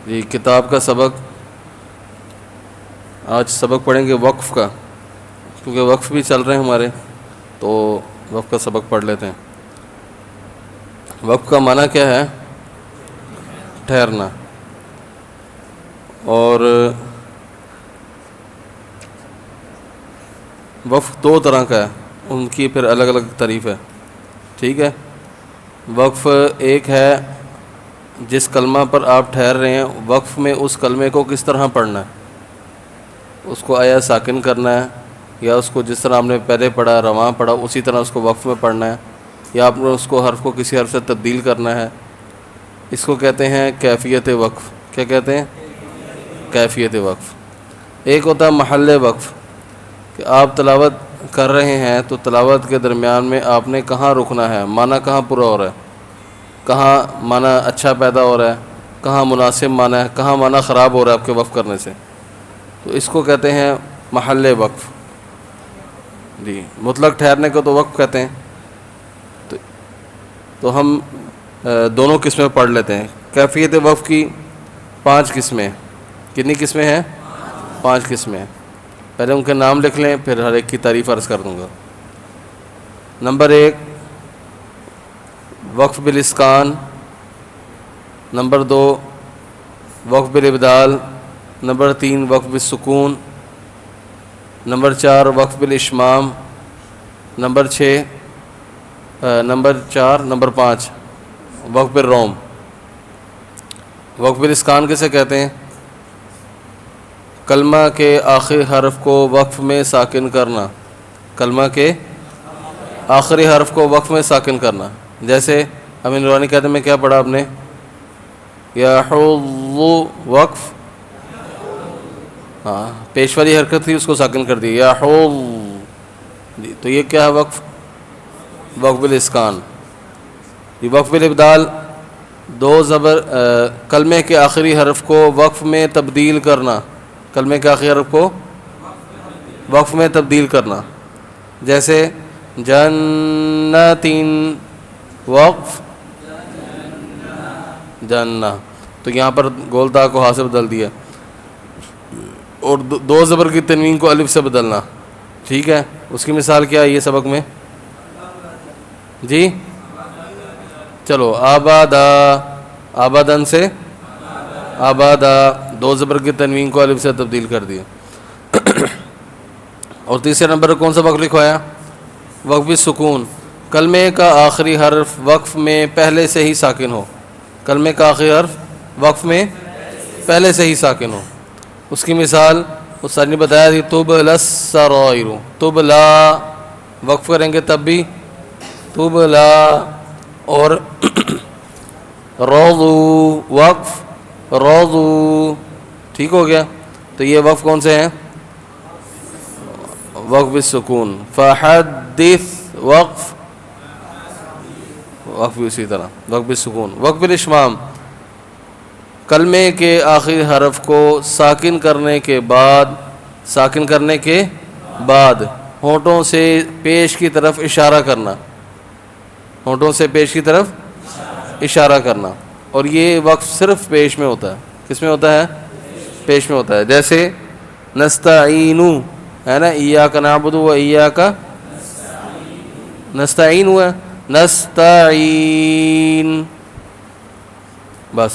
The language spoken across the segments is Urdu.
جی کتاب کا سبق، آج سبق پڑھیں گے وقف کا، کیونکہ وقف بھی چل رہے ہیں ہمارے، تو وقف کا سبق پڑھ لیتے ہیں۔ وقف کا معنی کیا ہے؟ ٹھہرنا۔ اور وقف دو طرح کا ہے، ان کی پھر الگ الگ تعریف ہے، ٹھیک ہے۔ وقف ایک ہے جس کلمہ پر آپ ٹھہر رہے ہیں، وقف میں اس کلمے کو کس طرح پڑھنا ہے، اس کو آیا ساکن کرنا ہے، یا اس کو جس طرح آپ نے پہلے پڑھا رواں پڑھا اسی طرح اس کو وقف میں پڑھنا ہے، یا آپ نے اس کو حرف کو کسی حرف سے تبدیل کرنا ہے۔ اس کو کہتے ہیں کیفیت وقف۔ کیا کہتے ہیں؟ کیفیت وقف۔ ایک ہوتا ہے محل وقف، کہ آپ تلاوت کر رہے ہیں تو تلاوت کے درمیان میں آپ نے کہاں رکنا ہے، معنی کہاں پورا ہو رہا ہے، کہاں معنی اچھا پیدا ہو رہا ہے، کہاں مناسب معنی ہے، کہاں معنی خراب ہو رہا ہے آپ کے وقف کرنے سے، تو اس کو کہتے ہیں محل وقف۔ جی مطلق ٹھہرنے کو تو وقف کہتے ہیں۔ تو ہم دونوں قسمیں پڑھ لیتے ہیں۔ کیفیت وقف کی 5 قسمیں۔ کتنی قسمیں ہیں؟ 5 قسمیں ہیں۔ پہلے ان کے نام لکھ لیں، پھر ہر ایک کی تعریف عرض کر دوں گا۔ نمبر 1 وقف بالاسکان، نمبر 2 وقف بالابدال، نمبر 3 وقف بالسکون، نمبر 4 وقف بالاشمام، نمبر 5 وقف بالروم۔ وقف بالاسکان کسے کہتے ہیں؟ کلمہ کے آخری حرف کو وقف میں ساکن کرنا، کلمہ کے آخری حرف کو وقف میں ساکن کرنا۔ جیسے امین نورانی کہتے میں کیا پڑھا آپ نے؟ یحظ وقف، ہاں پیش والی حرکت تھی اس کو ساکن کر دی، یحظ، جی تو یہ کیا ہے وقف؟ وقف بالاسکان۔ یہ وقف بالابدال، 2 زبر کلمے کے آخری حرف کو وقف میں تبدیل کرنا، کلمے کے آخری حرف کو وقف میں تبدیل کرنا۔ جیسے جنتین، وقف جنہ، تو یہاں پر گولتا کو ہا سے بدل دیا، اور 2 زبر کی تنوین کو الف سے بدلنا، ٹھیک ہے۔ اس کی مثال کیا ہے یہ سبق میں؟ جی چلو آبادا، آبادن سے آبادا، 2 زبر کی تنوین کو الف سے تبدیل کر دیا۔ اور تیسرے نمبر پر کون سا وقف لکھوایا؟ وقف بالسکون، کلمے کا آخری حرف وقف میں پہلے سے ہی ساکن ہو، کلمے کا آخری حرف وقف میں پہلے سے ہی ساکن ہو۔ اس کی مثال استاد نے بتایا تھی، تبلا السرائر، تبلا وقف کریں گے تب بھی تبلا، اور روضو وقف روضو، ٹھیک ہو گیا۔ تو یہ وقف کون سے ہیں؟ وقف بالسکون۔ فحدث وقف، وقف بھی اسی طرح وقف بالسکون۔ وقف بالاشمام، کلمے کے آخری حرف کو ساکن کرنے کے بعد ہونٹوں سے پیش کی طرف اشارہ کرنا، ہونٹوں سے پیش کی طرف اشارہ کرنا۔ اور یہ وقف صرف پیش میں ہوتا ہے۔ کس میں ہوتا ہے؟ پیش میں ہوتا ہے۔ جیسے نستعینو ہے نا، ایاک نعبد و ایاک نستعین ہوا، نستعین، بس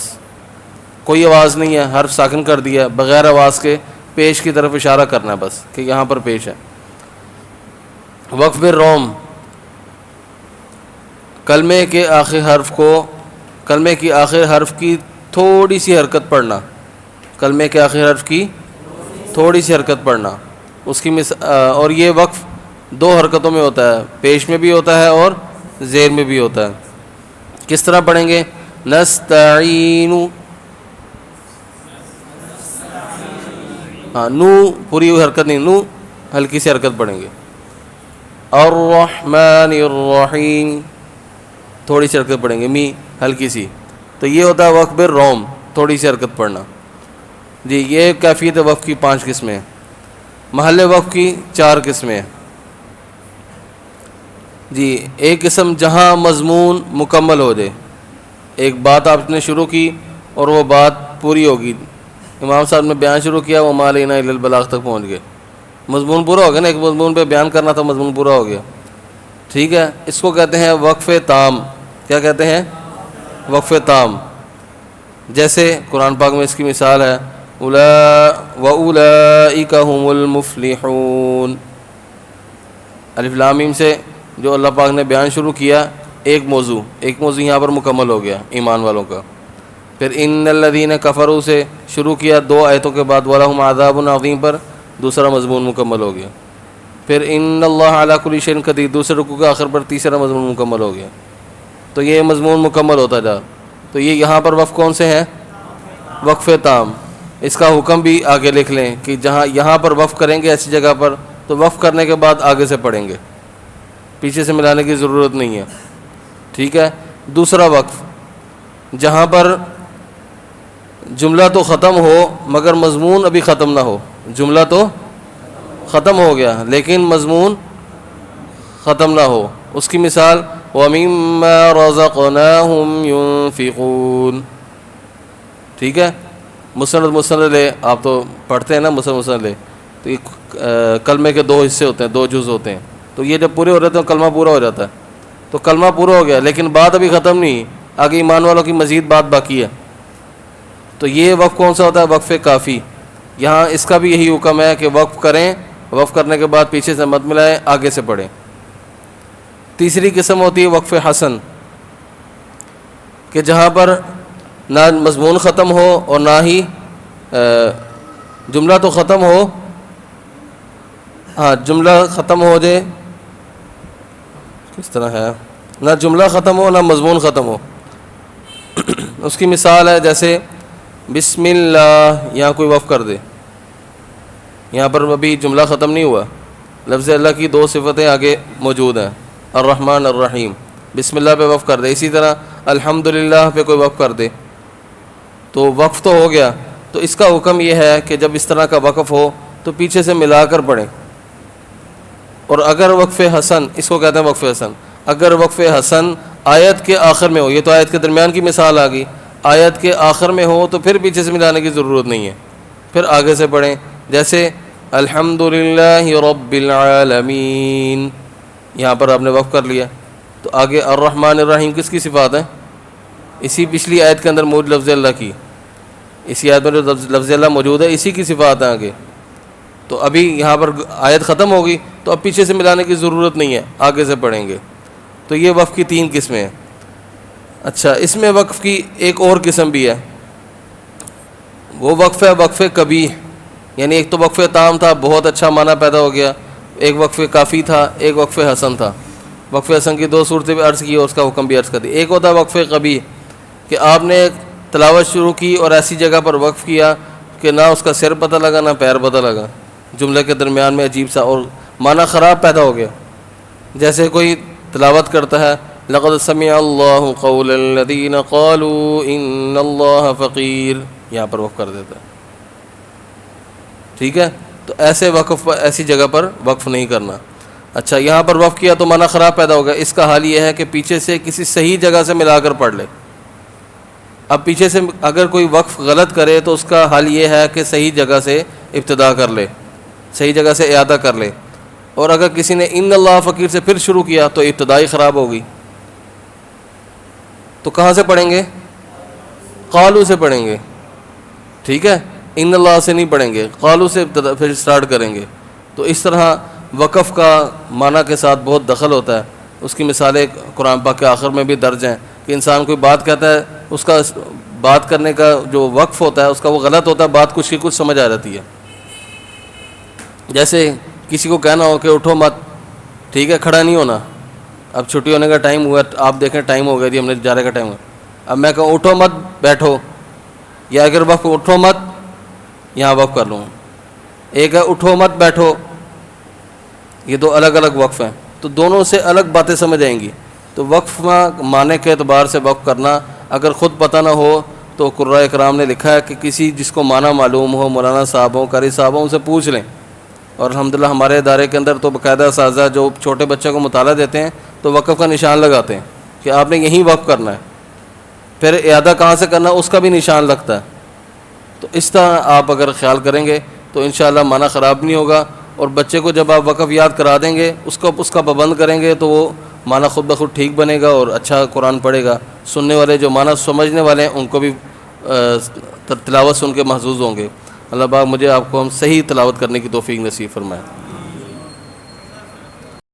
کوئی آواز نہیں ہے، حرف ساکن کر دیا، بغیر آواز کے پیش کی طرف اشارہ کرنا ہے بس، کہ یہاں پر پیش ہے۔ وقف بالروم، کلمے کے آخری حرف کو، کلمے کی آخر حرف کی تھوڑی سی حرکت پڑھنا، کلمے کے آخر حرف کی تھوڑی سی حرکت پڑھنا۔ اس کی اور یہ وقف 2 حرکتوں میں ہوتا ہے، پیش میں بھی ہوتا ہے اور زیر میں بھی ہوتا ہے۔ کس طرح پڑھیں گے؟ نستعین، ہاں نو پوری حرکت نہیں، نو ہلکی سی حرکت پڑھیں گے۔ الرحمن الرحیم، تھوڑی سی حرکت پڑھیں گے، می ہلکی سی۔ تو یہ ہوتا ہے وقف بالروم، تھوڑی سی حرکت پڑھنا۔ جی یہ کیفیت وقف کی 5 قسمیں ہیں۔ محل وقف کی 4 قسمیں ہیں۔ جی ایک قسم جہاں مضمون مکمل ہو جائے، ایک بات آپ نے شروع کی اور وہ بات پوری ہوگی. امام صاحب نے بیان شروع کیا وہ ما علینا الا البلاغ تک پہنچ گئے, مضمون پورا ہو گیا نا, ایک مضمون پہ بیان کرنا تھا, مضمون پورا ہو گیا. ٹھیک ہے, اس کو کہتے ہیں وقف تام. کیا کہتے ہیں؟ وقف تام. جیسے قرآن پاک میں اس کی مثال ہے وَأُولَئِكَ هُمُ الْمُفْلِحُونَ. الف لام میم سے جو اللہ پاک نے بیان شروع کیا, ایک موضوع یہاں پر مکمل ہو گیا ایمان والوں کا. پھر ان الذین کفروا سے شروع کیا 2 آیتوں کے بعد وَلَهُمْ عَذَابٌ عَظِيمٌ پر دوسرا مضمون مکمل ہو گیا. پھر ان اللہ علی کل شیء قدیر دوسرے رکوع کے آخر پر تیسرا مضمون مکمل ہو گیا. تو یہ مضمون مکمل ہوتا جا. تو یہ یہاں پر وقف کون سے ہیں؟ وقف تام. اس کا حکم بھی آگے لکھ لیں کہ جہاں یہاں پر وقف کریں گے ایسی جگہ پر تو وقف کرنے کے بعد آگے سے پڑھیں گے, پیچھے سے ملانے کی ضرورت نہیں ہے. ٹھیک ہے. دوسرا وقف جہاں پر جملہ تو ختم ہو مگر مضمون ابھی ختم نہ ہو. جملہ تو ختم ہو گیا لیکن مضمون ختم نہ ہو. اس کی مثال وَمِمَّا رَزَقْنَاهُمْ يُنْفِقُونَ. ٹھیک ہے. مسند لے, آپ تو پڑھتے ہیں نا مسند لے, تو یہ کلمے کے 2 حصے ہوتے ہیں, 2 جز ہوتے ہیں. تو یہ جب پورے ہو رہتے ہیں کلمہ پورا ہو جاتا ہے. تو کلمہ پورا ہو گیا لیکن بات ابھی ختم نہیں, آگے ایمان والوں کی مزید بات باقی ہے. تو یہ وقف کون سا ہوتا ہے؟ وقف کافی. یہاں اس کا بھی یہی حکم ہے کہ وقف کریں, وقف کرنے کے بعد پیچھے سے مت ملائیں, آگے سے پڑھیں. تیسری قسم ہوتی ہے وقف حسن, کہ جہاں پر نہ مضمون ختم ہو اور نہ ہی جملہ تو ختم ہو, ہاں جملہ ختم ہو جائے, کس طرح ہے, نہ جملہ ختم ہو نہ مضمون ختم ہو. اس کی مثال ہے جیسے بسم اللہ, یہاں کوئی وقف کر دے, یہاں پر ابھی جملہ ختم نہیں ہوا, لفظ اللہ کی 2 صفتیں آگے موجود ہیں, الرحمن الرحیم, بسم اللہ پہ وقف کر دے. اسی طرح الحمدللہ پہ کوئی وقف کر دے تو وقف تو ہو گیا. تو اس کا حکم یہ ہے کہ جب اس طرح کا وقف ہو تو پیچھے سے ملا کر پڑھیں. اور اگر وقف حسن, اس کو کہتے ہیں وقف حسن, اگر وقف حسن آیت کے آخر میں ہو, یہ تو آیت کے درمیان کی مثال آ گئی, آیت کے آخر میں ہو تو پھر پیچھے سے ملانے کی ضرورت نہیں ہے, پھر آگے سے پڑھیں. جیسے الحمدللہ رب العالمین, یہاں پر آپ نے وقف کر لیا, تو آگے الرحمن الرحیم کس کی صفات ہیں؟ اسی پچھلی آیت کے اندر موجود لفظ اللہ کی, اسی آیت میں جو لفظ اللہ موجود ہے اسی کی صفات ہیں آگے. تو ابھی یہاں پر آیت ختم ہوگی تو اب پیچھے سے ملانے کی ضرورت نہیں ہے, آگے سے پڑھیں گے. تو یہ وقف کی 3 قسمیں ہیں. اچھا, اس میں وقف کی ایک اور قسم بھی ہے, وہ وقف ہے وقف کبیح. یعنی ایک تو وقف تام تھا, بہت اچھا معنی پیدا ہو گیا, ایک وقف کافی تھا, ایک وقف حسن تھا. وقف حسن کی 2 صورتیں بھی عرض کی اور اس کا حکم بھی عرض کر دی. ایک ہوتا ہے وقف قبیح, کہ آپ نے تلاوت شروع کی اور ایسی جگہ پر وقف کیا کہ نہ اس کا سر پتہ لگا نہ پیر پتہ لگا, جملے کے درمیان میں عجیب سا اور معنی خراب پیدا ہو گیا. جیسے کوئی تلاوت کرتا ہے لقد سمع اللہ قول الذین قالوا ان اللہ فقیر, یہاں پر وقف کر دیتا ہے. ٹھیک ہے. تو ایسے وقف پر, ایسی جگہ پر وقف نہیں کرنا. اچھا, یہاں پر وقف کیا تو معنی خراب پیدا ہو گیا. اس کا حال یہ ہے کہ پیچھے سے کسی صحیح جگہ سے ملا کر پڑھ لے. اب پیچھے سے اگر کوئی وقف غلط کرے تو اس کا حال یہ ہے کہ صحیح جگہ سے ابتدا کر لے, صحیح جگہ سے اعادہ کر لے. اور اگر کسی نے ان اللہ فقیر سے پھر شروع کیا تو ابتدائی خراب ہوگی. تو کہاں سے پڑھیں گے؟ قالو سے پڑھیں گے. ٹھیک ہے, ان اللہ سے نہیں پڑھیں گے, قالو سے پھر سٹارٹ کریں گے. تو اس طرح وقف کا معنی کے ساتھ بہت دخل ہوتا ہے. اس کی مثالیں قرآن پاک کے آخر میں بھی درج ہیں کہ انسان کوئی بات کہتا ہے, اس کا بات کرنے کا جو وقف ہوتا ہے اس کا وہ غلط ہوتا ہے, بات کچھ کی کچھ سمجھ آ جاتی ہے. جیسے کسی کو کہنا ہو کہ اٹھو مت, ٹھیک ہے, کھڑا نہیں ہونا, اب چھٹی ہونے کا ٹائم ہوا, آپ دیکھیں ٹائم ہو گیا جی, ہم نے جانے کا ٹائم ہوا, اب میں کہوں اٹھو مت بیٹھو, یا اگر وقف اٹھو مت یہاں وقف کر لوں. ایک ہے اٹھو مت بیٹھو, یہ 2 الگ الگ وقف ہیں, تو دونوں سے الگ باتیں سمجھ آئیں گی. تو وقف معنی کے اعتبار سے وقف کرنا, اگر خود پتہ نہ ہو تو قراء اکرام نے لکھا ہے کہ کسی جس کو معنی معلوم ہو, مولانا صاحب ہوں, قاری صاحب ہوں, ان سے پوچھ لیں. اور الحمدللہ ہمارے ادارے کے اندر تو باقاعدہ اساتذہ جو چھوٹے بچوں کو مطالعہ دیتے ہیں تو وقف کا نشان لگاتے ہیں کہ آپ نے یہیں وقف کرنا ہے. پھر اعادہ کہاں سے کرنا اس کا بھی نشان لگتا ہے تو اس طرح آپ اگر خیال کریں گے تو انشاءاللہ معنی خراب نہیں ہوگا، اور بچے کو جب آپ وقف یاد کرا دیں گے، اس کا پابند کریں گے تو وہ معنی خود بخود ٹھیک بنے گا اور اچھا قرآن پڑھے گا۔ سننے والے جو معنی سمجھنے والے ہیں ان کو بھی تلاوت سن کے محظوظ ہوں گے۔ اللہ پاک مجھے آپ کو ہم صحیح تلاوت کرنے کی توفیق نصیب فرمائے۔